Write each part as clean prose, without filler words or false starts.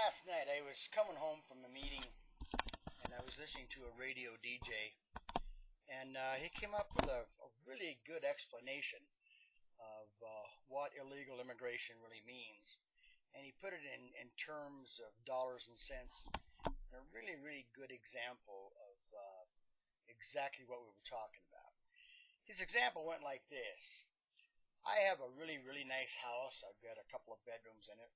last night I was coming home from a meeting and I was listening to a radio DJ, and he came up with a really good explanation of what illegal immigration really means. And he put it in terms of dollars and cents, and a really, really good example of exactly what we were talking about. His example went like this. I have a really, really nice house. I've got a couple of bedrooms in it.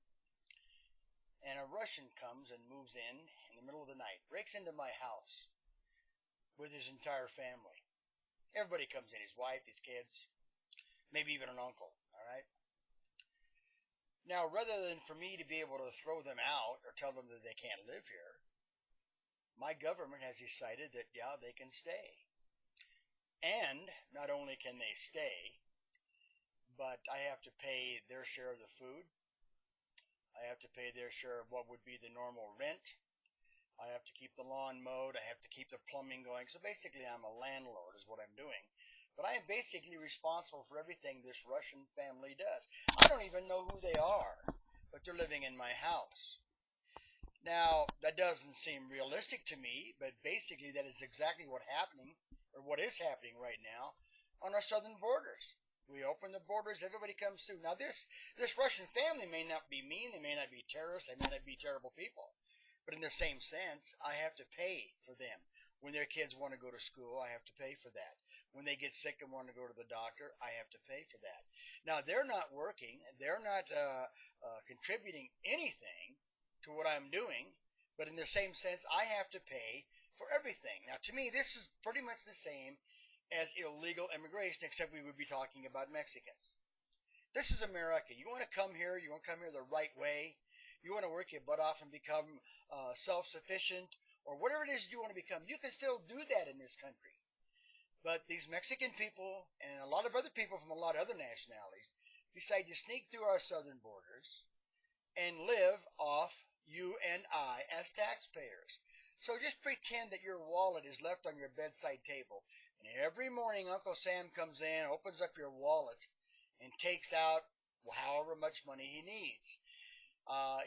And a Russian comes and moves in the middle of the night, breaks into my house with his entire family. Everybody comes in, his wife, his kids, maybe even an uncle, all right? Now, rather than for me to be able to throw them out or tell them that they can't live here, my government has decided that, yeah, they can stay. And not only can they stay, but I have to pay their share of the food. I have to pay their share of what would be the normal rent. I have to keep the lawn mowed. I have to keep the plumbing going. So basically, I'm a landlord is what I'm doing. But I am basically responsible for everything this Russian family does. I don't even know who they are, but they're living in my house. Now, that doesn't seem realistic to me, but basically that is exactly what is happening right now on our southern borders. We open the borders, everybody comes through. Now, this Russian family may not be mean, they may not be terrorists, they may not be terrible people. But in the same sense, I have to pay for them. When their kids want to go to school, I have to pay for that. When they get sick and want to go to the doctor, I have to pay for that. Now, they're not working, they're not contributing anything to what I'm doing, but in the same sense, I have to pay for everything. Now, to me, this is pretty much the same as illegal immigration, except we would be talking about Mexicans. This is America. You want to come here, you want to come here the right way, you want to work your butt off and become self-sufficient, or whatever it is you want to become, you can still do that in this country. But these Mexican people, and a lot of other people from a lot of other nationalities, decide to sneak through our southern borders and live off you and I as taxpayers. So just pretend that your wallet is left on your bedside table, and every morning Uncle Sam comes in, opens up your wallet, and takes out however much money he needs.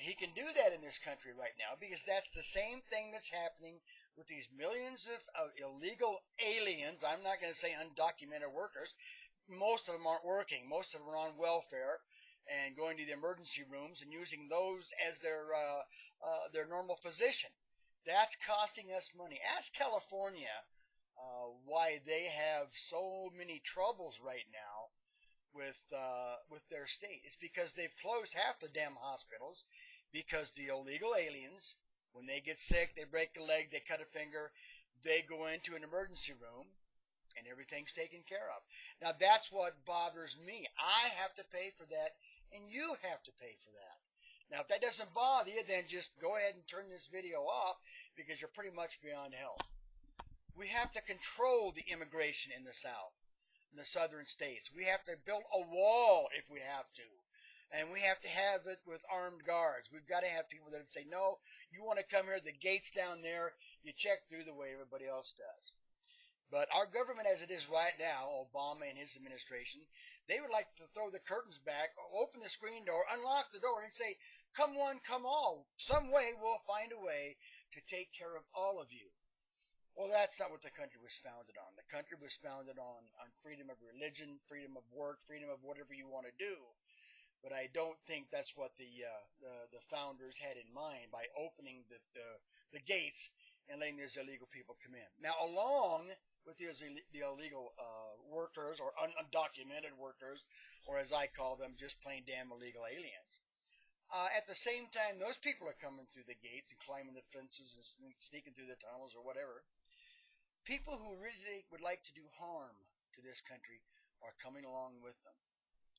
He can do that in this country right now because that's the same thing that's happening with these millions of illegal aliens. I'm not going to say undocumented workers. Most of them aren't working. Most of them are on welfare and going to the emergency rooms and using those as their normal position. That's costing us money. Ask California why they have so many troubles right now with their state. It's because they've closed half the damn hospitals because the illegal aliens, when they get sick, they break a leg, they cut a finger, they go into an emergency room and everything's taken care of. Now that's what bothers me. I have to pay for that and you have to pay for that. Now if that doesn't bother you, then just go ahead and turn this video off because you're pretty much beyond help. We have to control the immigration in the South, in the southern states. We have to build a wall if we have to. And we have to have it with armed guards. We've got to have people that say, no, you want to come here, the gate's down there, you check through the way everybody else does. But our government as it is right now, Obama and his administration, they would like to throw the curtains back, open the screen door, unlock the door, and say, come one, come all. Some way we'll find a way to take care of all of you. Well, that's not what the country was founded on. The country was founded on freedom of religion, freedom of work, freedom of whatever you want to do. But I don't think that's what the founders had in mind by opening the gates and letting these illegal people come in. Now, along with the illegal workers or undocumented workers, or as I call them, just plain damn illegal aliens. At the same time, those people are coming through the gates and climbing the fences and sneaking through the tunnels or whatever. People who really would like to do harm to this country are coming along with them.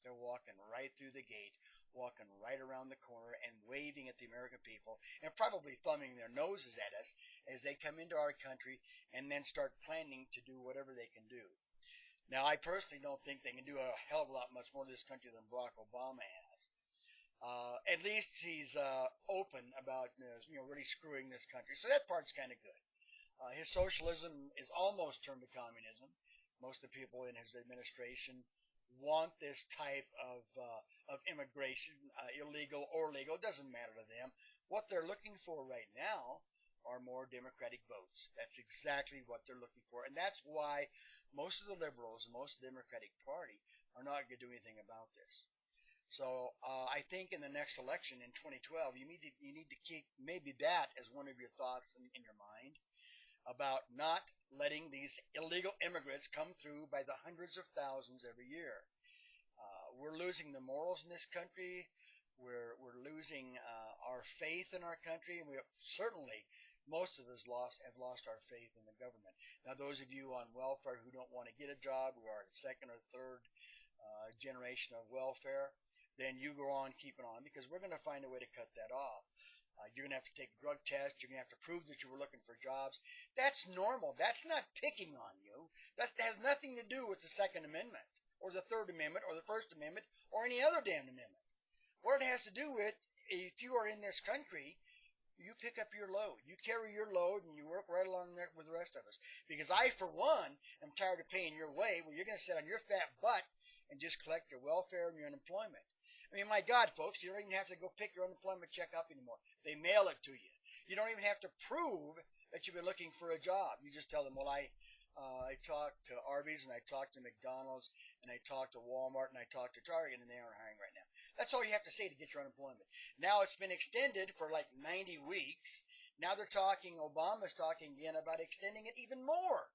They're walking right through the gate, walking right around the corner and waving at the American people and probably thumbing their noses at us as they come into our country and then start planning to do whatever they can do. Now, I personally don't think they can do a hell of a lot much more to this country than Barack Obama has. At least he's open about really screwing this country. So that part's kind of good. His socialism is almost turned to communism. Most of the people in his administration want this type of immigration, illegal or legal. It doesn't matter to them. what they're looking for right now are more Democratic votes. That's exactly what they're looking for. And that's why most of the liberals and most of the Democratic Party are not going to do anything about this. So I think in the next election in 2012, you need to keep maybe that as one of your thoughts in your mind about not letting these illegal immigrants come through by the hundreds of thousands every year. We're losing the morals in this country. We're losing our faith in our country, and we have, certainly most of us have lost our faith in the government. Now, those of you on welfare who don't want to get a job, who are second or third generation of welfare, then you go on keeping on, because we're going to find a way to cut that off. You're going to have to take a drug test. You're going to have to prove that you were looking for jobs. That's normal. That's not picking on you. That has nothing to do with the Second Amendment or the Third Amendment or the First Amendment or any other damn amendment. What it has to do with, if you are in this country, you pick up your load. You carry your load and you work right along there with the rest of us. Because I, for one, am tired of paying your way where you're going to sit on your fat butt and just collect your welfare and your unemployment. I mean, my God, folks, you don't even have to go pick your unemployment check up anymore. They mail it to you. You don't even have to prove that you've been looking for a job. You just tell them, well, I talked to Arby's and I talked to McDonald's and I talked to Walmart and I talked to Target and they aren't hiring right now. That's all you have to say to get your unemployment. Now it's been extended for like 90 weeks. Now they're talking, Obama's talking again about extending it even more.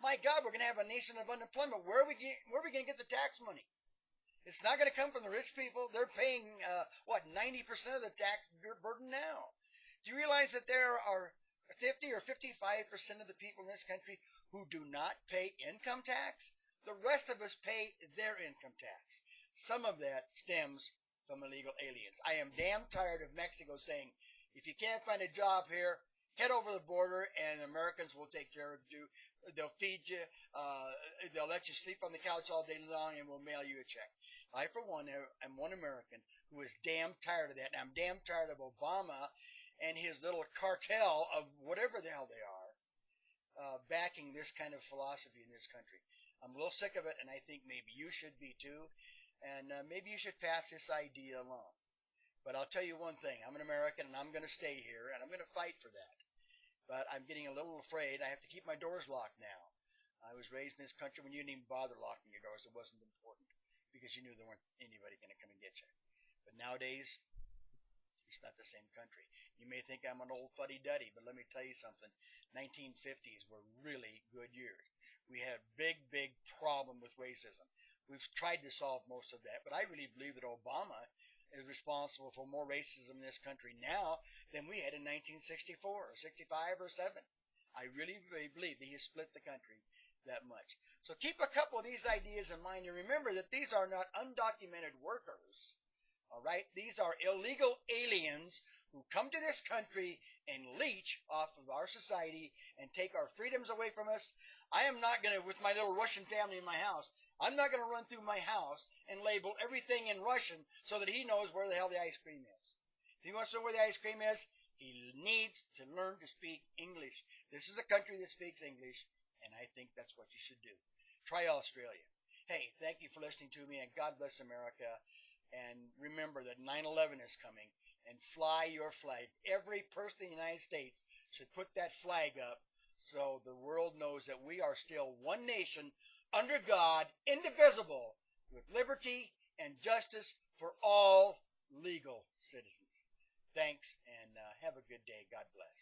My God, we're going to have a nation of unemployment. Where are we going to get the tax money? It's not going to come from the rich people. They're paying, 90% of the tax burden now. Do you realize that there are 50 or 55% of the people in this country who do not pay income tax? The rest of us pay their income tax. Some of that stems from illegal aliens. I am damn tired of Mexico saying, if you can't find a job here, head over the border and Americans will take care of you. They'll feed you. They'll let you sleep on the couch all day long and we'll mail you a check. I, for one, am one American who is damn tired of that. And I'm damn tired of Obama and his little cartel of whatever the hell they are backing this kind of philosophy in this country. I'm a little sick of it, and I think maybe you should be too. And maybe you should pass this idea along. But I'll tell you one thing. I'm an American, and I'm going to stay here, and I'm going to fight for that. But I'm getting a little afraid. I have to keep my doors locked now. I was raised in this country when you didn't even bother locking your doors. It wasn't important, because you knew there weren't anybody going to come and get you. But nowadays, it's not the same country. You may think I'm an old fuddy-duddy, but let me tell you something. 1950s were really good years. We had big problem with racism. We've tried to solve most of that, but I really believe that Obama is responsible for more racism in this country now than we had in 1964 or 65 or 7. I really believe that he has split the country that much. So keep a couple of these ideas in mind, and remember that these are not undocumented workers. All right? These are illegal aliens who come to this country and leech off of our society and take our freedoms away from us. I am not going to, with my little Russian family in my house, I'm not going to run through my house and label everything in Russian so that he knows where the hell the ice cream is. If he wants to know where the ice cream is, he needs to learn to speak English. This is a country that speaks English, and I think that's what you should do. Try Australia. Hey, thank you for listening to me, and God bless America. And remember that 9/11 is coming, and fly your flag. Every person in the United States should put that flag up so the world knows that we are still one nation under God, indivisible, with liberty and justice for all legal citizens. Thanks, and have a good day. God bless.